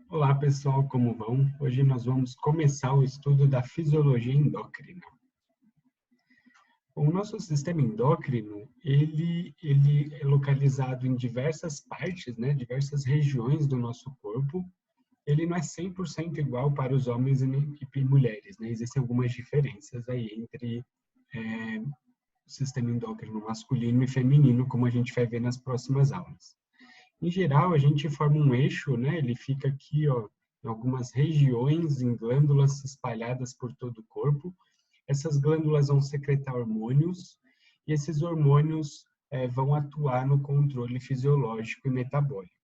Olá pessoal, como vão? Hoje nós vamos começar o estudo da fisiologia endócrina. O nosso sistema endócrino, ele é localizado em diversas partes, né, diversas regiões do nosso corpo. Ele não é 100% igual para os homens e mulheres, né? Existem algumas diferenças aí entre o sistema endócrino masculino e feminino, como a gente vai ver nas próximas aulas. Em geral, a gente forma um eixo, né? Ele fica aqui, ó, em algumas regiões, em glândulas espalhadas por todo o corpo. Essas glândulas vão secretar hormônios e esses hormônios vão atuar no controle fisiológico e metabólico.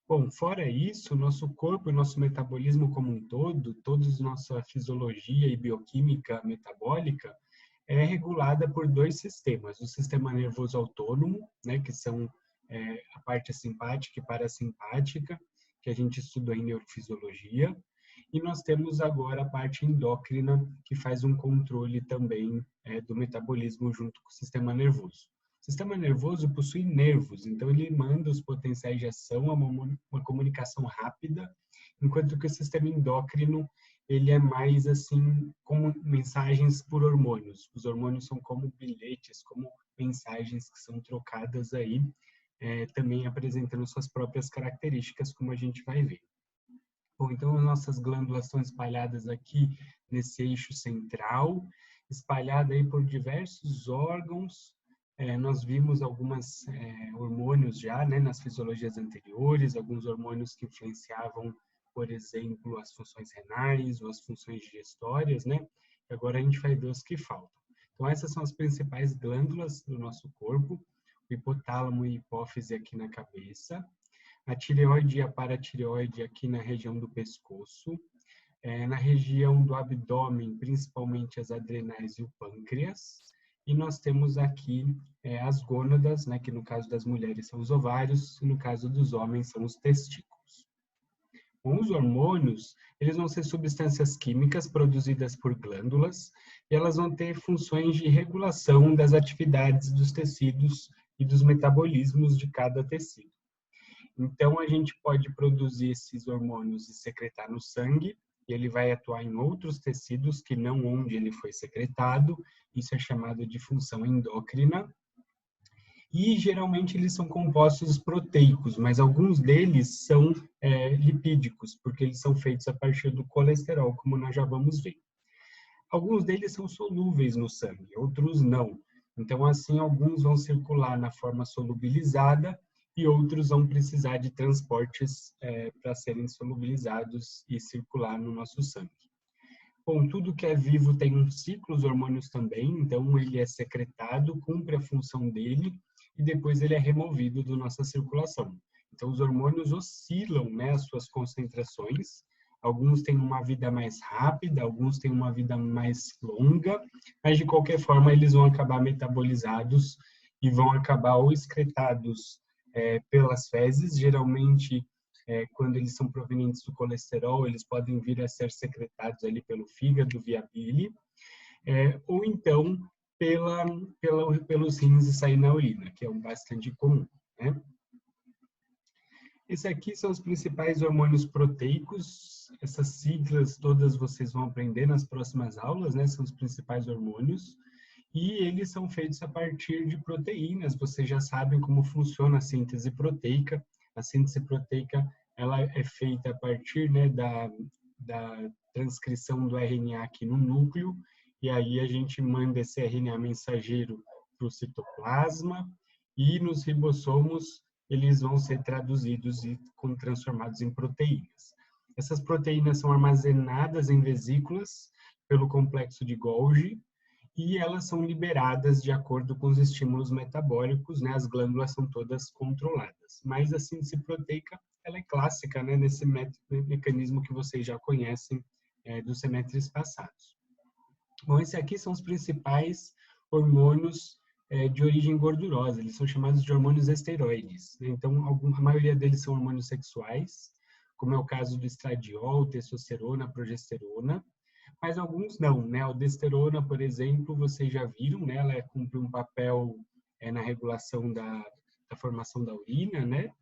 Bom, fora isso, nosso corpo e nosso metabolismo como um todo, toda nossa fisiologia e bioquímica metabólica é regulada por dois sistemas: o sistema nervoso autônomo, né, que são a parte simpática e parasimpática, que a gente estudou em neurofisiologia, e nós temos agora a parte endócrina, que faz um controle também do metabolismo junto com o sistema nervoso. O sistema nervoso possui nervos, então ele manda os potenciais de ação a uma comunicação rápida, enquanto que o sistema endócrino ele é mais assim como mensagens por hormônios. Os hormônios são como bilhetes, como mensagens que são trocadas aí, também apresentando suas próprias características, como a gente vai ver. Bom, então as nossas glândulas estão espalhadas aqui nesse eixo central, espalhada aí por diversos órgãos. Nós vimos alguns hormônios já, né, nas fisiologias anteriores, alguns hormônios que influenciavam, por exemplo, as funções renais ou as funções digestórias, né? E agora a gente vai ver os que faltam. Então essas são as principais glândulas do nosso corpo: o hipotálamo e hipófise aqui na cabeça, a tireoide e a paratireoide aqui na região do pescoço, na região do abdômen, principalmente as adrenais e o pâncreas, e nós temos aqui as gônadas, né, que no caso das mulheres são os ovários, e no caso dos homens são os testículos. Bom, os hormônios, eles vão ser substâncias químicas produzidas por glândulas, e elas vão ter funções de regulação das atividades dos tecidos e dos metabolismos de cada tecido. Então, a gente pode produzir esses hormônios e secretar no sangue, e ele vai atuar em outros tecidos que não onde ele foi secretado. Isso é chamado de função endócrina. E, geralmente, eles são compostos proteicos, mas alguns deles são lipídicos, porque eles são feitos a partir do colesterol, como nós já vamos ver. Alguns deles são solúveis no sangue, outros não. Então, assim, alguns vão circular na forma solubilizada e outros vão precisar de transportes para serem solubilizados e circular no nosso sangue. Bom, tudo que é vivo tem um ciclo, os hormônios também, então ele é secretado, cumpre a função dele e depois ele é removido da nossa circulação. Então, os hormônios oscilam, né, as suas concentrações. Alguns têm uma vida mais rápida, alguns têm uma vida mais longa, mas de qualquer forma eles vão acabar metabolizados e vão acabar ou excretados pelas fezes. Geralmente, quando eles são provenientes do colesterol, eles podem vir a ser secretados ali pelo fígado, via bile, ou então pelos rins e sair na urina, que é bastante comum, né? Esses aqui são os principais hormônios proteicos. Essas siglas todas vocês vão aprender nas próximas aulas, né? São os principais hormônios. E eles são feitos a partir de proteínas. Vocês já sabem como funciona a síntese proteica. A síntese proteica ela é feita a partir, né, da transcrição do RNA aqui no núcleo. E aí a gente manda esse RNA mensageiro para o citoplasma. E nos ribossomos eles vão ser traduzidos e transformados em proteínas. Essas proteínas são armazenadas em vesículas pelo complexo de Golgi e elas são liberadas de acordo com os estímulos metabólicos, né? As glândulas são todas controladas. Mas a síntese proteica, ela é clássica, né? Nesse mecanismo que vocês já conhecem dos semestres passados. Bom, esses aqui são os principais hormônios de origem gordurosa, eles são chamados de hormônios esteroides. Então, a maioria deles são hormônios sexuais, como é o caso do estradiol, testosterona, progesterona, mas alguns não, né? A aldosterona, por exemplo, vocês já viram, né? Ela cumpre um papel na regulação da formação da urina, né?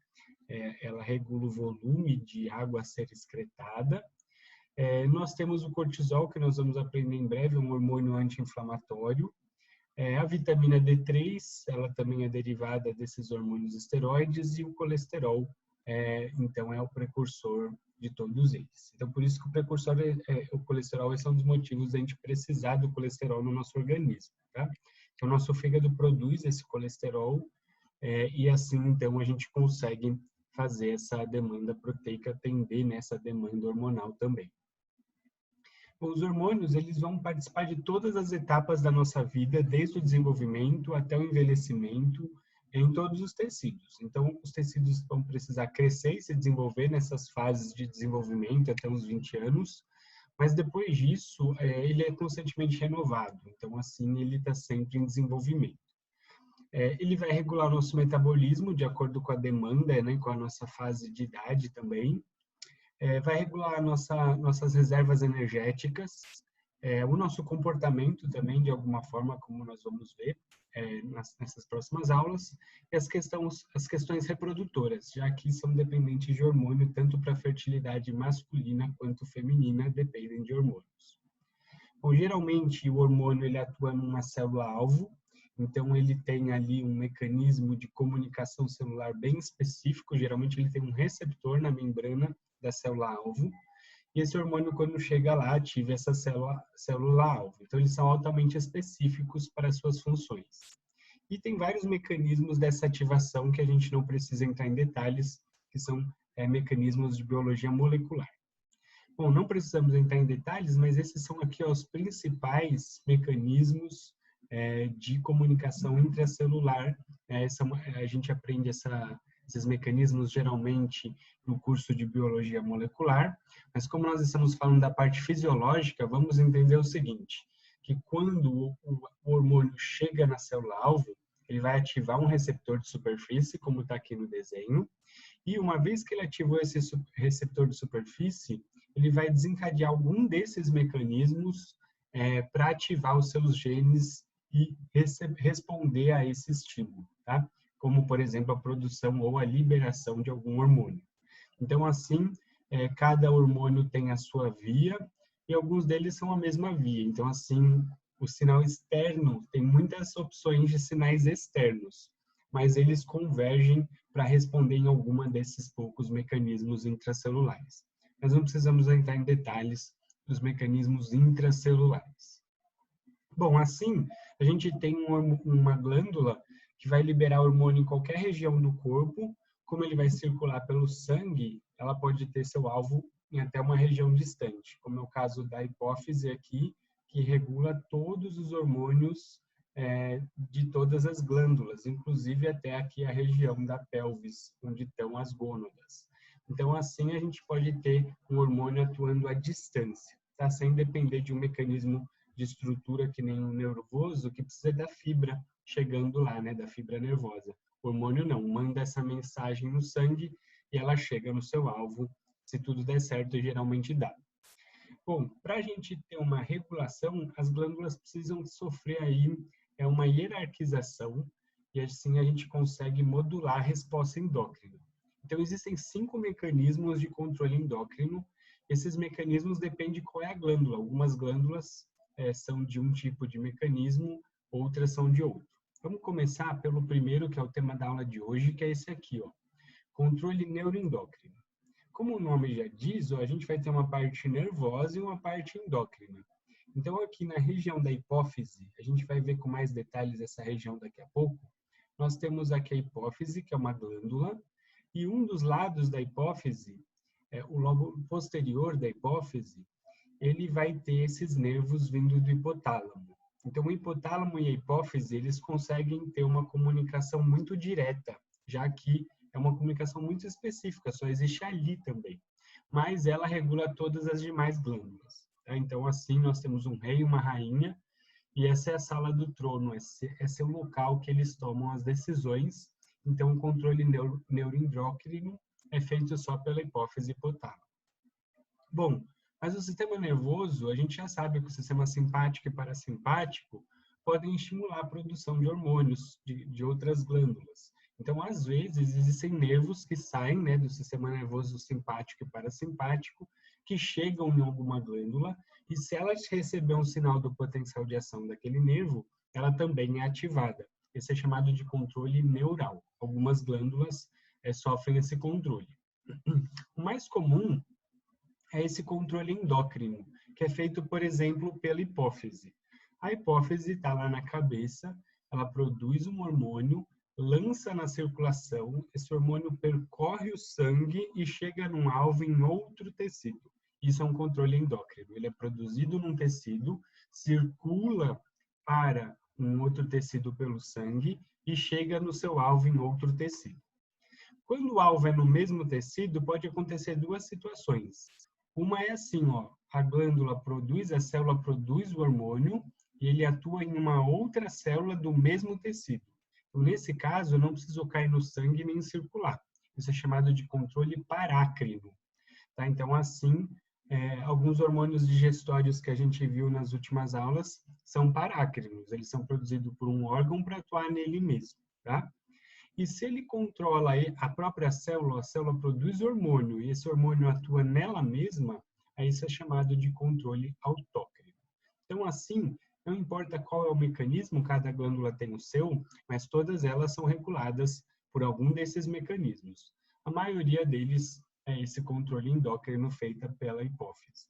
ela regula o volume de água a ser excretada. Nós temos o cortisol, que nós vamos aprender em breve, um hormônio anti-inflamatório. A vitamina D3, ela também é derivada desses hormônios esteroides, e o colesterol, então, é o precursor de todos eles. Então, por isso que o precursor, o colesterol, esse é um dos motivos da gente precisar do colesterol no nosso organismo, tá? Então, o nosso fígado produz esse colesterol, e assim, então, a gente consegue fazer essa demanda proteica atender nessa demanda hormonal também. Os hormônios, eles vão participar de todas as etapas da nossa vida, desde o desenvolvimento até o envelhecimento, em todos os tecidos. Então, os tecidos vão precisar crescer e se desenvolver nessas fases de desenvolvimento até uns 20 anos, mas depois disso, ele é constantemente renovado. Então, assim, ele está sempre em desenvolvimento. Ele vai regular o nosso metabolismo de acordo com a demanda, né, com a nossa fase de idade também. Vai regular nossas reservas energéticas, o nosso comportamento também, de alguma forma, como nós vamos ver nessas próximas aulas, e as questões reprodutoras, já que são dependentes de hormônio, tanto para a fertilidade masculina quanto feminina, dependem de hormônios. Bom, geralmente, o hormônio ele atua numa célula-alvo, então ele tem ali um mecanismo de comunicação celular bem específico, geralmente ele tem um receptor na membrana da célula-alvo, e esse hormônio, quando chega lá, ativa essa célula-alvo. Então, eles são altamente específicos para as suas funções. E tem vários mecanismos dessa ativação que a gente não precisa entrar em detalhes, que são mecanismos de biologia molecular. Bom, não precisamos entrar em detalhes, mas esses são aqui os principais mecanismos de comunicação intracelular. A gente aprende esses mecanismos geralmente no curso de biologia molecular, mas como nós estamos falando da parte fisiológica, vamos entender o seguinte, que quando o hormônio chega na célula-alvo, ele vai ativar um receptor de superfície, como está aqui no desenho, e uma vez que ele ativou esse receptor de superfície, ele vai desencadear algum desses mecanismos para ativar os seus genes e responder a esse estímulo, tá? Como, por exemplo, a produção ou a liberação de algum hormônio. Então, assim, cada hormônio tem a sua via e alguns deles são a mesma via. Então, assim, o sinal externo tem muitas opções de sinais externos, mas eles convergem para responder em alguma desses poucos mecanismos intracelulares. Nós não precisamos entrar em detalhes dos mecanismos intracelulares. Bom, assim, a gente tem uma glândula que vai liberar hormônio em qualquer região do corpo. Como ele vai circular pelo sangue, ela pode ter seu alvo em até uma região distante, como é o caso da hipófise aqui, que regula todos os hormônios de todas as glândulas, inclusive até aqui a região da pelvis, onde estão as gônadas. Então, assim, a gente pode ter um hormônio atuando à distância, tá? Sem depender de um mecanismo de estrutura que nem o nervoso, que precisa da fibra chegando lá, né, da fibra nervosa. O hormônio não, manda essa mensagem no sangue e ela chega no seu alvo, se tudo der certo, geralmente dá. Bom, para a gente ter uma regulação, as glândulas precisam sofrer aí uma hierarquização e assim a gente consegue modular a resposta endócrina. Então, existem 5 mecanismos de controle endócrino. Esses mecanismos dependem de qual é a glândula. Algumas glândulas são de um tipo de mecanismo, outras são de outro. Vamos começar pelo primeiro, que é o tema da aula de hoje, que é esse aqui, ó, controle neuroendócrino. Como o nome já diz, ó, a gente vai ter uma parte nervosa e uma parte endócrina. Então, aqui na região da hipófise, a gente vai ver com mais detalhes essa região daqui a pouco, nós temos aqui a hipófise, que é uma glândula, e um dos lados da hipófise, o lobo posterior da hipófise, ele vai ter esses nervos vindo do hipotálamo. Então, o hipotálamo e a hipófise, eles conseguem ter uma comunicação muito direta, já que é uma comunicação muito específica, só existe ali também. Mas ela regula todas as demais glândulas. Tá? Então, assim, nós temos um rei e uma rainha, e essa é a sala do trono, esse é o local que eles tomam as decisões. Então, o controle neuroendócrino é feito só pela hipófise e hipotálamo. Bom, mas o sistema nervoso, a gente já sabe que o sistema simpático e parasimpático podem estimular a produção de hormônios de outras glândulas. Então, às vezes, existem nervos que saem, né, do sistema nervoso simpático e parasimpático, que chegam em alguma glândula, e se ela receber um sinal do potencial de ação daquele nervo, ela também é ativada. Esse é chamado de controle neural. Algumas glândulas sofrem esse controle. O mais comum é esse controle endócrino, que é feito, por exemplo, pela hipófise. A hipófise está lá na cabeça, ela produz um hormônio, lança na circulação, esse hormônio percorre o sangue e chega num alvo em outro tecido. Isso é um controle endócrino. Ele é produzido num tecido, circula para um outro tecido pelo sangue e chega no seu alvo em outro tecido. Quando o alvo é no mesmo tecido, pode acontecer duas situações. Uma é assim, ó, a glândula produz, a célula produz o hormônio e ele atua em uma outra célula do mesmo tecido. Então, nesse caso, eu não preciso cair no sangue nem circular. Isso é chamado de controle parácrino. Tá? Então, assim, alguns hormônios digestórios que a gente viu nas últimas aulas são parácrinos. Eles são produzidos por um órgão para atuar nele mesmo. Tá? E se ele controla a própria célula, a célula produz hormônio e esse hormônio atua nela mesma, aí isso é chamado de controle autócrino. Então, assim, não importa qual é o mecanismo, cada glândula tem o seu, mas todas elas são reguladas por algum desses mecanismos. A maioria deles é esse controle endócrino feito pela hipófise.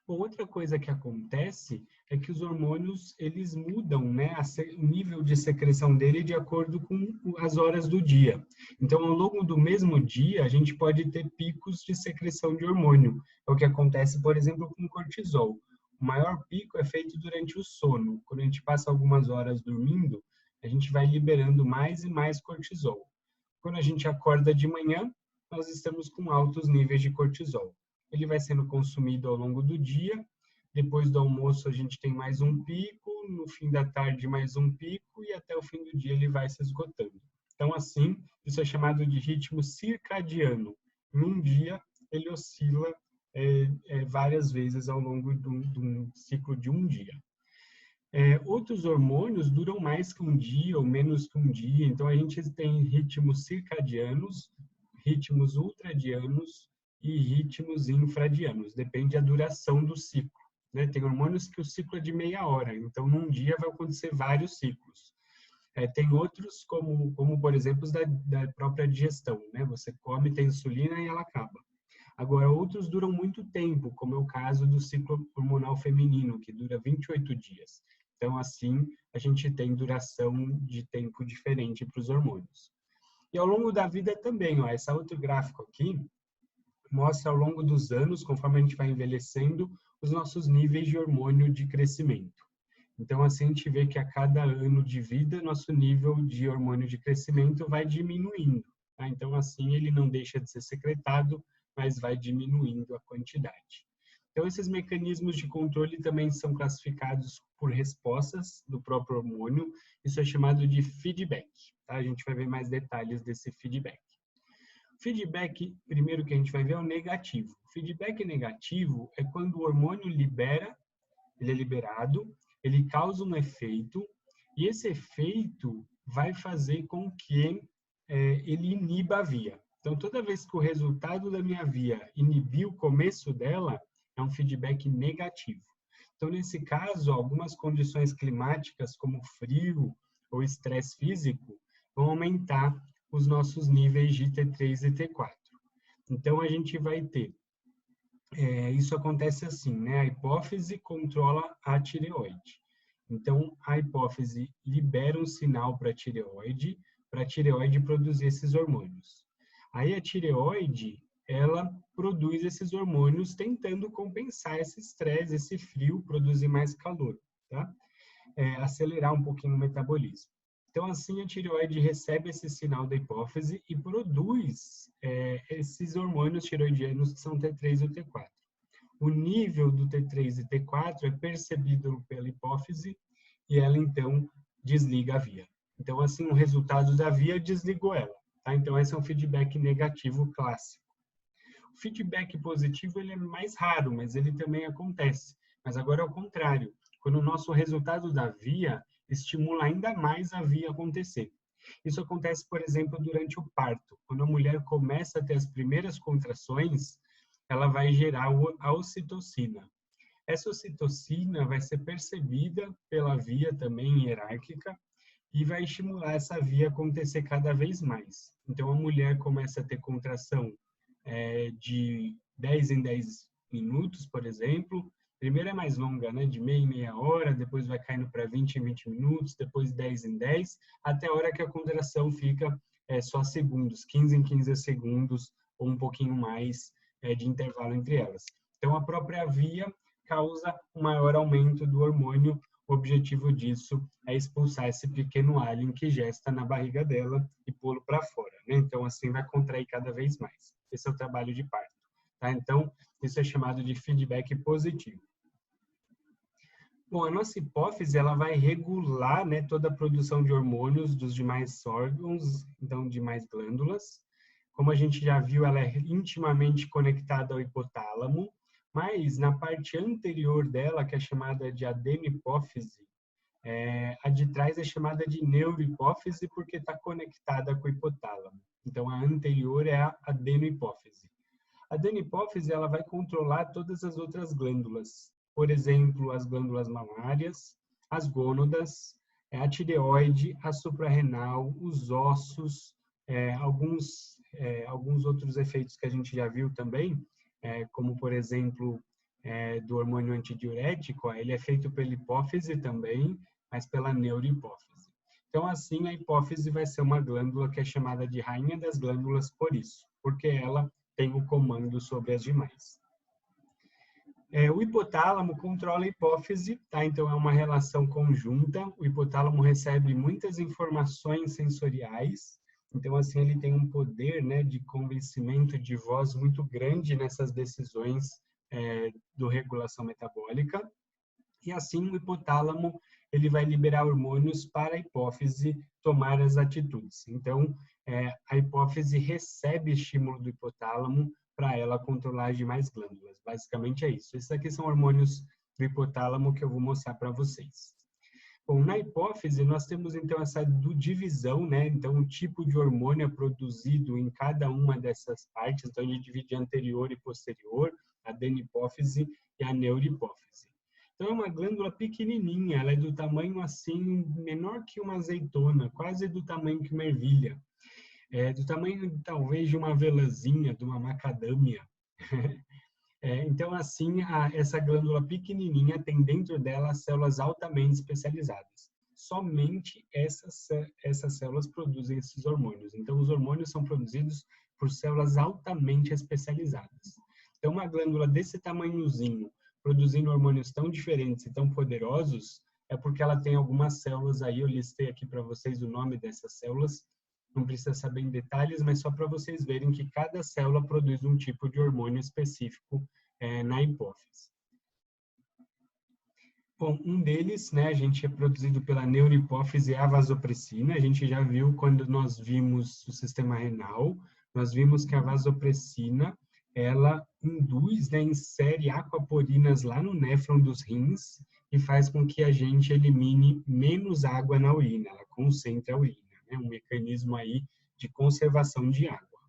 Bom, outra coisa que acontece é que os hormônios, eles mudam, né, o nível de secreção dele de acordo com as horas do dia. Então, ao longo do mesmo dia, a gente pode ter picos de secreção de hormônio. É o que acontece, por exemplo, com o cortisol. O maior pico é feito durante o sono. Quando a gente passa algumas horas dormindo, a gente vai liberando mais e mais cortisol. Quando a gente acorda de manhã, nós estamos com altos níveis de cortisol. Ele vai sendo consumido ao longo do dia. Depois do almoço, a gente tem mais um pico. No fim da tarde, mais um pico. E até o fim do dia, ele vai se esgotando. Então, assim, isso é chamado de ritmo circadiano. Em um dia, ele oscila várias vezes ao longo de um ciclo de um dia. Outros hormônios duram mais que um dia ou menos que um dia. Então, a gente tem ritmos circadianos, ritmos ultradianos e ritmos infradianos. Depende da duração do ciclo. Né? Tem hormônios que o ciclo é de meia hora. Então, num dia vai acontecer vários ciclos. Tem outros, como por exemplo, os da própria digestão. Né? Você come, tem insulina e ela acaba. Agora, outros duram muito tempo, como é o caso do ciclo hormonal feminino, que dura 28 dias. Então, assim, a gente tem duração de tempo diferente para os hormônios. E ao longo da vida também, ó, esse outro gráfico aqui mostra ao longo dos anos, conforme a gente vai envelhecendo, os nossos níveis de hormônio de crescimento. Então, assim, a gente vê que a cada ano de vida, nosso nível de hormônio de crescimento vai diminuindo. Tá? Então, assim, ele não deixa de ser secretado, mas vai diminuindo a quantidade. Então, esses mecanismos de controle também são classificados por respostas do próprio hormônio. Isso é chamado de feedback. Tá? A gente vai ver mais detalhes desse feedback. O feedback, primeiro que a gente vai ver, é o negativo. O feedback negativo é quando o hormônio libera, ele é liberado, ele causa um efeito, e esse efeito vai fazer com que ele iniba a via. Então, toda vez que o resultado da minha via inibir o começo dela, é um feedback negativo. Então, nesse caso, algumas condições climáticas, como frio ou estresse físico, vão aumentar os nossos níveis de T3 e T4. Então, a gente vai ter, isso acontece assim, né? A hipófise controla a tireoide. Então, a hipófise libera um sinal para a tireoide produzir esses hormônios. Aí a tireoide, ela produz esses hormônios tentando compensar esse estresse, esse frio, produzir mais calor, tá? Acelerar um pouquinho o metabolismo. Então, assim, a tireoide recebe esse sinal da hipófise e produz esses hormônios tireoidianos que são T3 e T4. O nível do T3 e T4 é percebido pela hipófise e ela, então, desliga a via. Então, assim, o resultado da via desligou ela. Tá? Então, esse é um feedback negativo clássico. O feedback positivo ele é mais raro, mas ele também acontece. Mas agora é o contrário. Quando o nosso resultado da via estimula ainda mais a via acontecer. Isso acontece, por exemplo, durante o parto. Quando a mulher começa a ter as primeiras contrações, ela vai gerar a ocitocina. Essa ocitocina vai ser percebida pela via também hierárquica e vai estimular essa via a acontecer cada vez mais. Então, a mulher começa a ter contração de 10 em 10 minutos, por exemplo. Primeiro é mais longa, né? De meia em meia hora, depois vai caindo para 20 em 20 minutos, depois 10 em 10, até a hora que a contração fica só segundos, 15 em 15 segundos, ou um pouquinho mais de intervalo entre elas. Então, a própria via causa um maior aumento do hormônio. O objetivo disso é expulsar esse pequeno alien que gesta na barriga dela e pô-lo para fora, né? Então, assim, vai contrair cada vez mais. Esse é o trabalho de parto, tá? Então, isso é chamado de feedback positivo. Bom, a nossa hipófise, ela vai regular, né, toda a produção de hormônios dos demais órgãos, então, demais glândulas. Como a gente já viu, ela é intimamente conectada ao hipotálamo, mas na parte anterior dela, que é chamada de adenopófise, a de trás é chamada de neurohipófise porque está conectada com o hipotálamo. Então, a anterior é a adenohipófise. A adenopófise, ela vai controlar todas as outras glândulas. Por exemplo, as glândulas mamárias, as gônadas, a tireoide, a suprarrenal, os ossos, alguns outros efeitos que a gente já viu também, como, por exemplo, do hormônio antidiurético, ele é feito pela hipófise também, mas pela neurohipófise. Então, assim, a hipófise vai ser uma glândula que é chamada de rainha das glândulas por isso, porque ela tem o comando sobre as demais. O hipotálamo controla a hipófise, tá? Então é uma relação conjunta. O hipotálamo recebe muitas informações sensoriais, então assim ele tem um poder, né, de convencimento de voz muito grande nessas decisões do regulação metabólica. E assim o hipotálamo ele vai liberar hormônios para a hipófise tomar as atitudes. Então a hipófise recebe estímulo do hipotálamo para ela controlar as demais glândulas. Basicamente é isso. Esses aqui são hormônios do hipotálamo que eu vou mostrar para vocês. Bom, na hipófise nós temos então essa divisão, né? Então o tipo de hormônio é produzido em cada uma dessas partes. Então a gente divide anterior e posterior, a adenopófise e a neurohipófise. Então é uma glândula pequenininha, ela é do tamanho assim menor que uma azeitona, quase do tamanho que uma ervilha. Do tamanho talvez de uma avelãzinha, de uma macadâmia. Então, assim, essa glândula pequenininha tem dentro dela células altamente especializadas. Somente essas células produzem esses hormônios. Então, os hormônios são produzidos por células altamente especializadas. Então, uma glândula desse tamanhozinho, produzindo hormônios tão diferentes e tão poderosos, é porque ela tem algumas células aí, eu listei aqui para vocês o nome dessas células, não precisa saber em detalhes, mas só para vocês verem que cada célula produz um tipo de hormônio específico na hipófise. Bom, um deles, né, a gente é produzido pela neurohipófise, é a vasopressina. A gente já viu quando nós vimos o sistema renal, nós vimos que a vasopressina, ela induz, né, insere aquaporinas lá no néfron dos rins e faz com que a gente elimine menos água na urina, ela concentra a urina. Um mecanismo aí de conservação de água.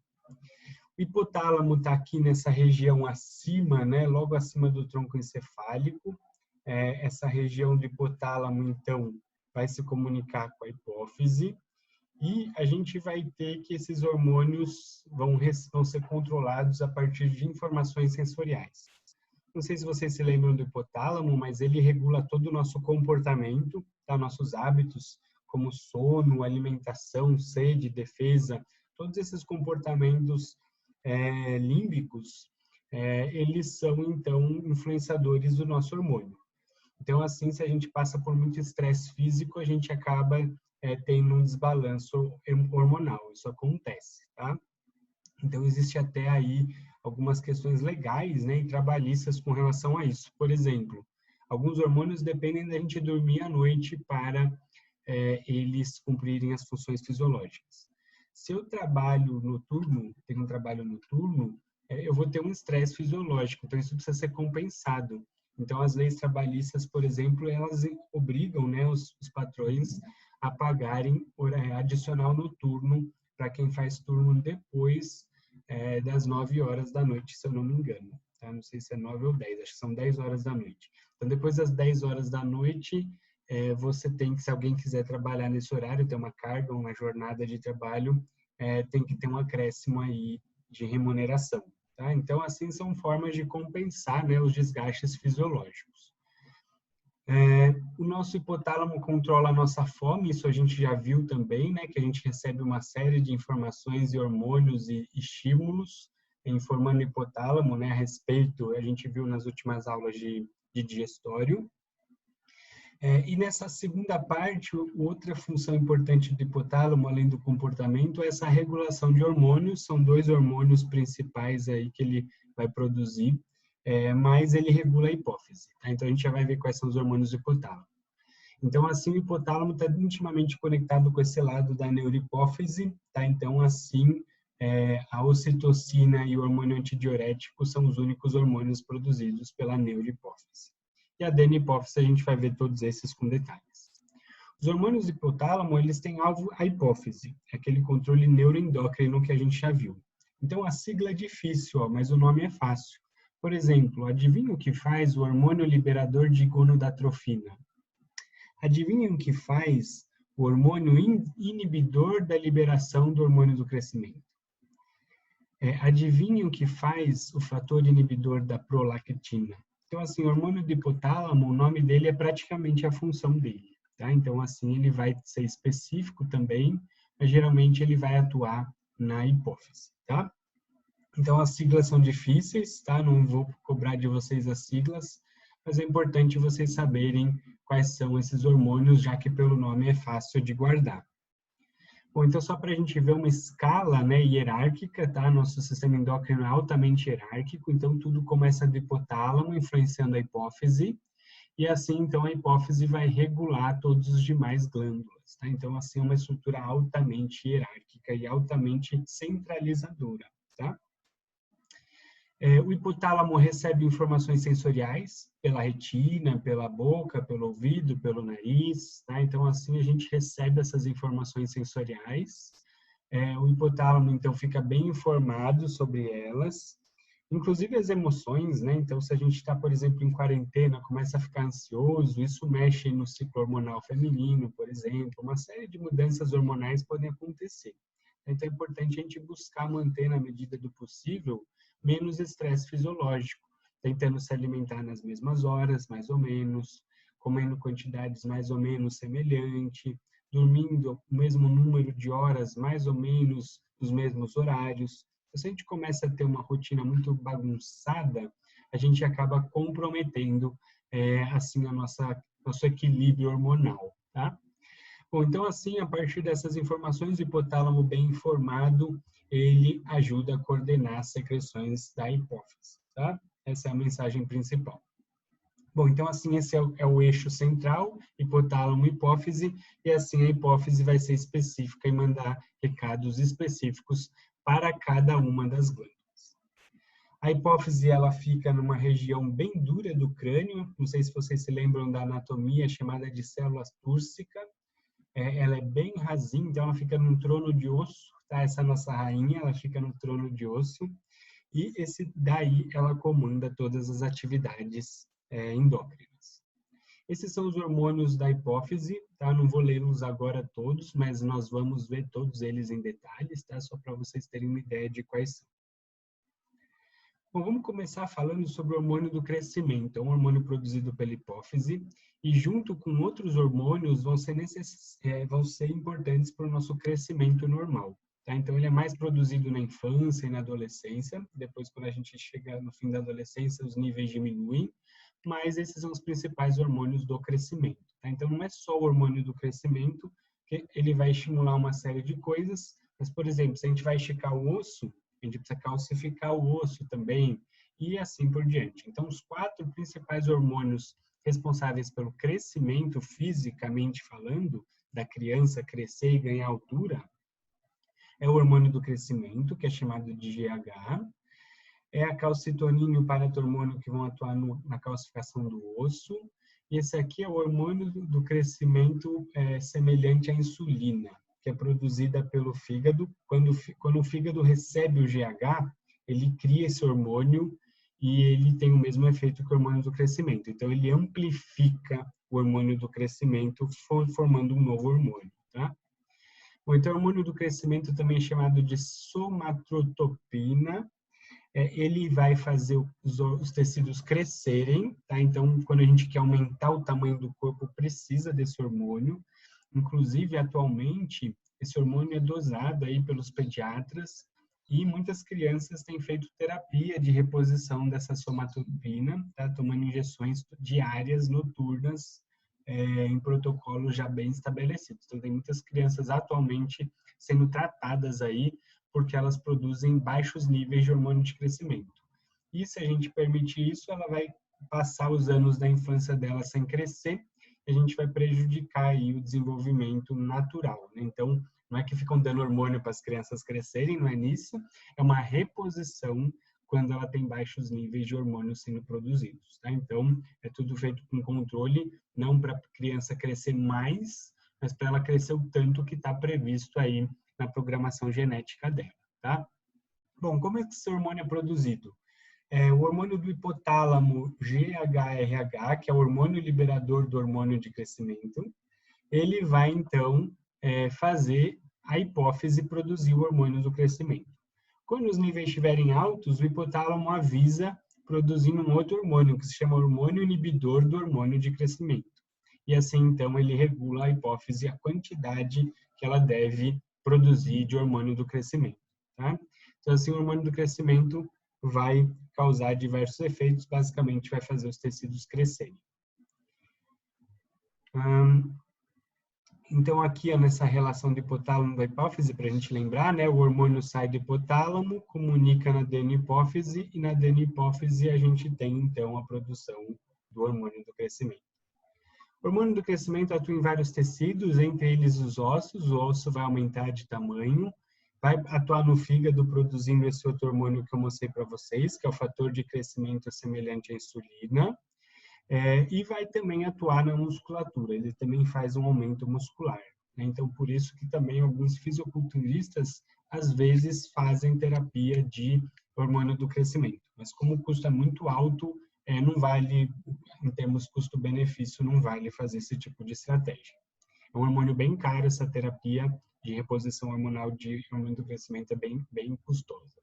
O hipotálamo está aqui nessa região acima, né, logo acima do tronco encefálico. Essa região do hipotálamo, então, vai se comunicar com a hipófise e a gente vai ter que esses hormônios vão ser controlados a partir de informações sensoriais. Não sei se vocês se lembram do hipotálamo, mas ele regula todo o nosso comportamento, tá? Nossos hábitos, como sono, alimentação, sede, defesa, todos esses comportamentos límbicos, eles são, então, influenciadores do nosso hormônio. Então, assim, se a gente passa por muito estresse físico, a gente acaba tendo um desbalanço hormonal, isso acontece, tá? Então, existe até aí algumas questões legais, né, e trabalhistas com relação a isso. Por exemplo, alguns hormônios dependem da gente dormir à noite para eles cumprirem as funções fisiológicas. Se eu trabalho noturno, tenho um trabalho noturno, eu vou ter um estresse fisiológico, então isso precisa ser compensado. Então, as leis trabalhistas, por exemplo, elas obrigam, né, os patrões a pagarem adicional noturno para quem faz turno depois das 9 horas da noite, se eu não me engano. Tá? Não sei se é 9 ou 10, acho que são 10 horas da noite. Então, depois das 10 horas da noite, você tem que, se alguém quiser trabalhar nesse horário, ter uma carga, uma jornada de trabalho, tem que ter um acréscimo aí de remuneração. Tá? Então, assim, são formas de compensar, né, os desgastes fisiológicos. O nosso hipotálamo controla a nossa fome, isso a gente já viu também, né, que a gente recebe uma série de informações e hormônios e estímulos informando o hipotálamo, né, a respeito, a gente viu nas últimas aulas de digestório. E nessa segunda parte, outra função importante do hipotálamo, além do comportamento, é essa regulação de hormônios. São 2 hormônios principais aí que ele vai produzir, mas ele regula a hipófise. Tá? Então, a gente já vai ver quais são os hormônios do hipotálamo. Então, assim, o hipotálamo está intimamente conectado com esse lado da neurohipófise. Tá? Então, assim, a ocitocina e o hormônio antidiurético são os únicos hormônios produzidos pela neurohipófise. E a adenohipófise a gente vai ver todos esses com detalhes. Os hormônios do hipotálamo, eles têm alvo a hipófise, aquele controle neuroendócrino que a gente já viu. Então, a sigla é difícil, ó, mas o nome é fácil. Por exemplo, adivinha o que faz o hormônio liberador de gonadotrofina? Adivinha o que faz o hormônio inibidor da liberação do hormônio do crescimento? Adivinha o que faz o fator inibidor da prolactina? Então, assim, o hormônio do hipotálamo, o nome dele é praticamente a função dele, tá? Então, assim, ele vai ser específico também, mas geralmente ele vai atuar na hipófise, tá? Então, as siglas são difíceis, tá? Não vou cobrar de vocês as siglas, mas é importante vocês saberem quais são esses hormônios, já que pelo nome é fácil de guardar. Bom, então só para a gente ver uma escala, né, hierárquica, tá? Nosso sistema endócrino é altamente hierárquico, então tudo começa do hipotálamo, influenciando a hipófise, e assim, então, a hipófise vai regular todos os demais glândulas, tá? Então, assim, é uma estrutura altamente hierárquica e altamente centralizadora, tá? O hipotálamo recebe informações sensoriais pela retina, pela boca, pelo ouvido, pelo nariz, tá? Então, assim, a gente recebe essas informações sensoriais. O hipotálamo, então, fica bem informado sobre elas, inclusive as emoções, né? Então, se a gente está, por exemplo, em quarentena, começa a ficar ansioso, isso mexe no ciclo hormonal feminino, por exemplo, uma série de mudanças hormonais podem acontecer. Então, é importante a gente buscar manter, na medida do possível, menos estresse fisiológico, tentando se alimentar nas mesmas horas, mais ou menos, comendo quantidades mais ou menos semelhantes, dormindo o mesmo número de horas, mais ou menos nos mesmos horários. Se a gente começa a ter uma rotina muito bagunçada, a gente acaba comprometendo, assim, nosso equilíbrio hormonal, tá? Bom, então, assim, a partir dessas informações, o hipotálamo bem informado, ele ajuda a coordenar as secreções da hipófise, tá? Essa é a mensagem principal. Bom, então, assim, esse é o eixo central, hipotálamo, hipófise, e assim a hipófise vai ser específica e mandar recados específicos para cada uma das glândulas. A hipófise, ela fica numa região bem dura do crânio, não sei se vocês se lembram da anatomia chamada de célula túrcica. Ela é bem rasinha, então ela fica num trono de osso, tá? Essa nossa rainha, ela fica no trono de osso, e daí ela comanda todas as atividades endócrinas. Esses são os hormônios da hipófise, tá? Não vou lê-los agora todos, mas nós vamos ver todos eles em detalhes, tá? Só para vocês terem uma ideia de quais são. Bom, vamos começar falando sobre o hormônio do crescimento. É um hormônio produzido pela hipófise e junto com outros hormônios vão ser importantes para o nosso crescimento normal. Tá? Então, ele é mais produzido na infância e na adolescência. Depois, quando a gente chega no fim da adolescência, os níveis diminuem. Mas esses são os principais hormônios do crescimento. Tá? Então, não é só o hormônio do crescimento, que ele vai estimular uma série de coisas. Mas, por exemplo, se a gente vai esticar o osso, a gente precisa calcificar o osso também, e assim por diante. Então, os 4 principais hormônios responsáveis pelo crescimento, fisicamente falando, da criança crescer e ganhar altura, é o hormônio do crescimento, que é chamado de GH, é a calcitonina e o paratormônio que vão atuar na calcificação do osso, E esse aqui é o hormônio do crescimento semelhante à insulina, que é produzida pelo fígado. Quando o fígado recebe o GH, ele cria esse hormônio e ele tem o mesmo efeito que o hormônio do crescimento. Então, ele amplifica o hormônio do crescimento, formando um novo hormônio, tá? Bom, então, o hormônio do crescimento também é chamado de somatotropina. Ele vai fazer os tecidos crescerem, tá? Então, quando a gente quer aumentar o tamanho do corpo, precisa desse hormônio. Inclusive, atualmente, esse hormônio é dosado aí pelos pediatras e muitas crianças têm feito terapia de reposição dessa somatotropina, tá? Tomando injeções diárias, noturnas, em protocolos já bem estabelecidos. Então, tem muitas crianças atualmente sendo tratadas aí porque elas produzem baixos níveis de hormônio de crescimento. E se a gente permitir isso, ela vai passar os anos da infância dela sem crescer, e a gente vai prejudicar aí o desenvolvimento natural, né? Então, não é que ficam dando hormônio para as crianças crescerem, não é nisso, é uma reposição quando ela tem baixos níveis de hormônio sendo produzidos, tá? Então, é tudo feito com controle, não para a criança crescer mais, mas para ela crescer o tanto que está previsto aí na programação genética dela, tá? Bom, como é que esse hormônio é produzido? O hormônio do hipotálamo GHRH, que é o hormônio liberador do hormônio de crescimento, ele vai, então, fazer a hipófise produzir o hormônio do crescimento. Quando os níveis estiverem altos, o hipotálamo avisa produzindo um outro hormônio, que se chama hormônio inibidor do hormônio de crescimento. E assim, então, ele regula a hipófise, a quantidade que ela deve produzir de hormônio do crescimento, tá? Então, assim, o hormônio do crescimento vai causar diversos efeitos, basicamente vai fazer os tecidos crescerem. Então, aqui nessa relação do hipotálamo da hipófise, para a gente lembrar, né, o hormônio sai do hipotálamo, comunica na adenohipófise, e na adenohipófise a gente tem, então, a produção do hormônio do crescimento. O hormônio do crescimento atua em vários tecidos, entre eles os ossos. O osso vai aumentar de tamanho, vai atuar no fígado produzindo esse outro hormônio que eu mostrei para vocês, que é o fator de crescimento semelhante à insulina, e vai também atuar na musculatura. Ele também faz um aumento muscular, né? Então, por isso que também alguns fisiculturistas, às vezes, fazem terapia de hormônio do crescimento. Mas como o custo é muito alto, não vale, em termos custo-benefício, não vale fazer esse tipo de estratégia. É um hormônio bem caro, essa terapia de reposição hormonal de hormônio do crescimento é bem custosa.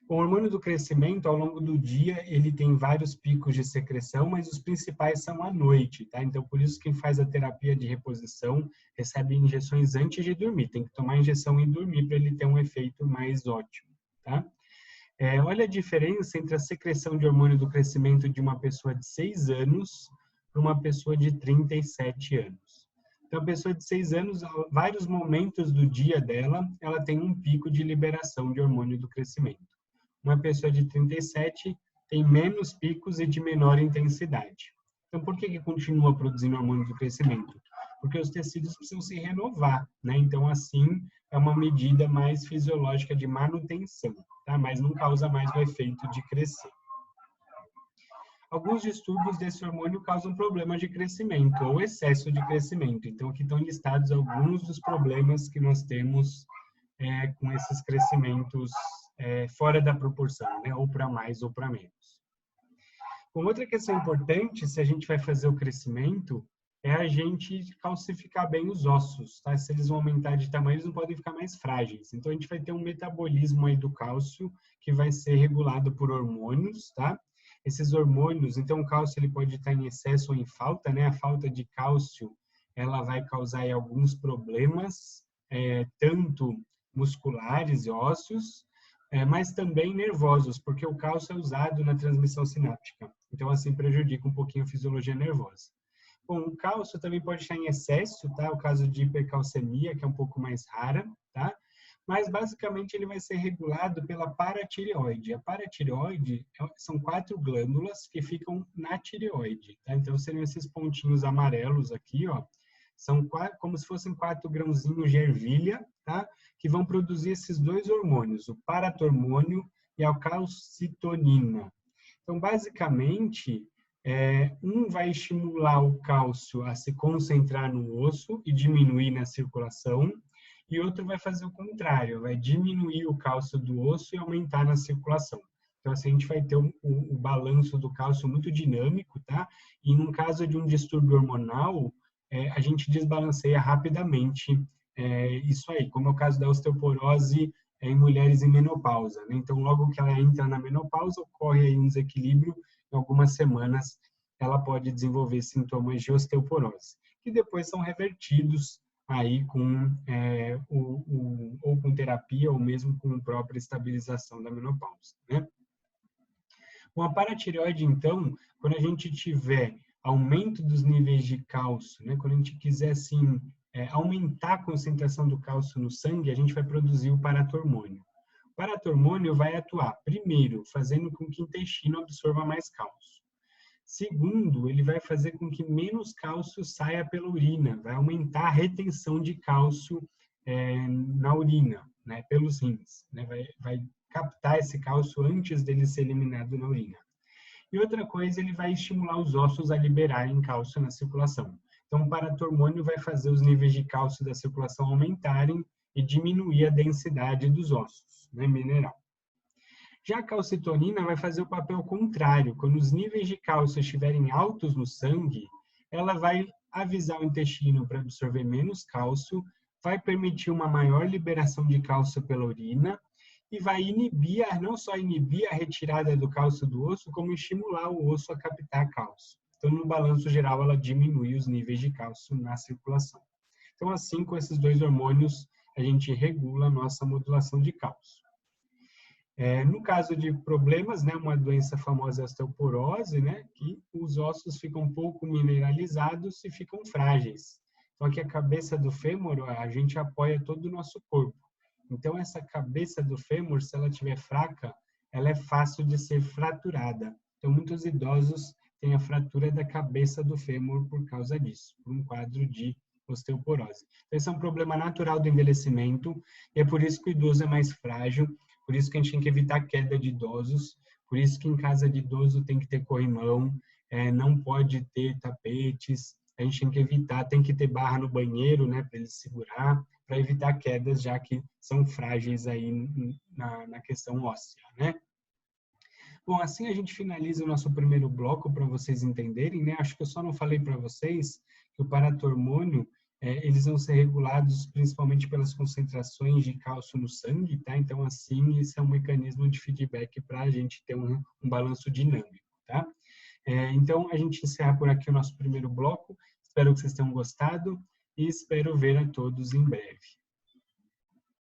O hormônio do crescimento, ao longo do dia, ele tem vários picos de secreção, mas os principais são à noite, tá? Então, por isso, quem faz a terapia de reposição recebe injeções antes de dormir. Tem que tomar a injeção e dormir para ele ter um efeito mais ótimo, tá? Olha a diferença entre a secreção de hormônio do crescimento de uma pessoa de 6 anos para uma pessoa de 37 anos. Então, a pessoa de 6 anos, vários momentos do dia dela, ela tem um pico de liberação de hormônio do crescimento. Uma pessoa de 37 tem menos picos e de menor intensidade. Então, por que continua produzindo hormônio do crescimento? Porque os tecidos precisam se renovar, né? Então, assim, é uma medida mais fisiológica de manutenção, tá? Mas não causa mais o efeito de crescer. Alguns distúrbios desse hormônio causam problemas de crescimento ou excesso de crescimento. Então, aqui estão listados alguns dos problemas que nós temos com esses crescimentos fora da proporção, né? Ou para mais ou para menos. Uma outra questão importante, se a gente vai fazer o crescimento, é a gente calcificar bem os ossos, tá? Se eles vão aumentar de tamanho, eles não podem ficar mais frágeis. Então, a gente vai ter um metabolismo aí do cálcio que vai ser regulado por hormônios, tá? Esses hormônios, então o cálcio ele pode estar em excesso ou em falta, né? A falta de cálcio, ela vai causar aí alguns problemas, tanto musculares e ósseos, mas também nervosos, porque o cálcio é usado na transmissão sináptica. Então, assim, prejudica um pouquinho a fisiologia nervosa. Bom, o cálcio também pode estar em excesso, tá? O caso de hipercalcemia, que é um pouco mais rara, tá? Mas, basicamente, ele vai ser regulado pela paratireoide. A paratireoide são 4 glândulas que ficam na tireoide, tá? Então, seriam esses pontinhos amarelos aqui, ó. São como se fossem 4 grãozinhos de ervilha, tá? Que vão produzir esses 2 hormônios, o paratormônio e a calcitonina. Então, basicamente, Um vai estimular o cálcio a se concentrar no osso e diminuir na circulação, e outro vai fazer o contrário, vai diminuir o cálcio do osso e aumentar na circulação. Então, assim, a gente vai ter o balanço do cálcio muito dinâmico, tá? E num caso de um distúrbio hormonal, a gente desbalanceia rapidamente isso aí, como é o caso da osteoporose em mulheres em menopausa, né? Então, logo que ela entra na menopausa, ocorre aí um desequilíbrio, em algumas semanas ela pode desenvolver sintomas de osteoporose, que depois são revertidos aí com ou com terapia ou mesmo com a própria estabilização da menopausa, né? Com a paratireoide, então, quando a gente tiver aumento dos níveis de cálcio, né, quando a gente quiser, assim, aumentar a concentração do cálcio no sangue, a gente vai produzir o paratormônio. O paratormônio vai atuar, primeiro, fazendo com que o intestino absorva mais cálcio. Segundo, ele vai fazer com que menos cálcio saia pela urina, vai aumentar a retenção de cálcio na urina, né, pelos rins, né, vai captar esse cálcio antes dele ser eliminado na urina. E outra coisa, ele vai estimular os ossos a liberarem cálcio na circulação. Então, o paratormônio vai fazer os níveis de cálcio da circulação aumentarem e diminuir a densidade dos ossos, né, mineral. Já a calcitonina vai fazer o papel contrário. Quando os níveis de cálcio estiverem altos no sangue, ela vai avisar o intestino para absorver menos cálcio, vai permitir uma maior liberação de cálcio pela urina e vai inibir, não só inibir a retirada do cálcio do osso, como estimular o osso a captar cálcio. Então, no balanço geral, ela diminui os níveis de cálcio na circulação. Então, assim, com esses dois hormônios, a gente regula a nossa modulação de cálcio. No caso de problemas, né, uma doença famosa é a osteoporose, né, que os ossos ficam um pouco mineralizados e ficam frágeis. Então, aqui a cabeça do fêmur, a gente apoia todo o nosso corpo. Então, essa cabeça do fêmur, se ela estiver fraca, ela é fácil de ser fraturada. Então, muitos idosos têm a fratura da cabeça do fêmur por causa disso, por um quadro de osteoporose. Então, esse é um problema natural do envelhecimento, e é por isso que o idoso é mais frágil, por isso que a gente tem que evitar queda de idosos, por isso que em casa de idoso tem que ter corrimão, não pode ter tapetes, a gente tem que evitar, tem que ter barra no banheiro, né, para ele segurar, para evitar quedas, já que são frágeis aí na questão óssea, né? Bom, assim a gente finaliza o nosso primeiro bloco para vocês entenderem, né? Acho que eu só não falei para vocês que o paratormônio, eles vão ser regulados principalmente pelas concentrações de cálcio no sangue, tá? Então, assim, esse é um mecanismo de feedback para a gente ter um balanço dinâmico, tá? Então, a gente encerra por aqui o nosso primeiro bloco. Espero que vocês tenham gostado e espero ver a todos em breve.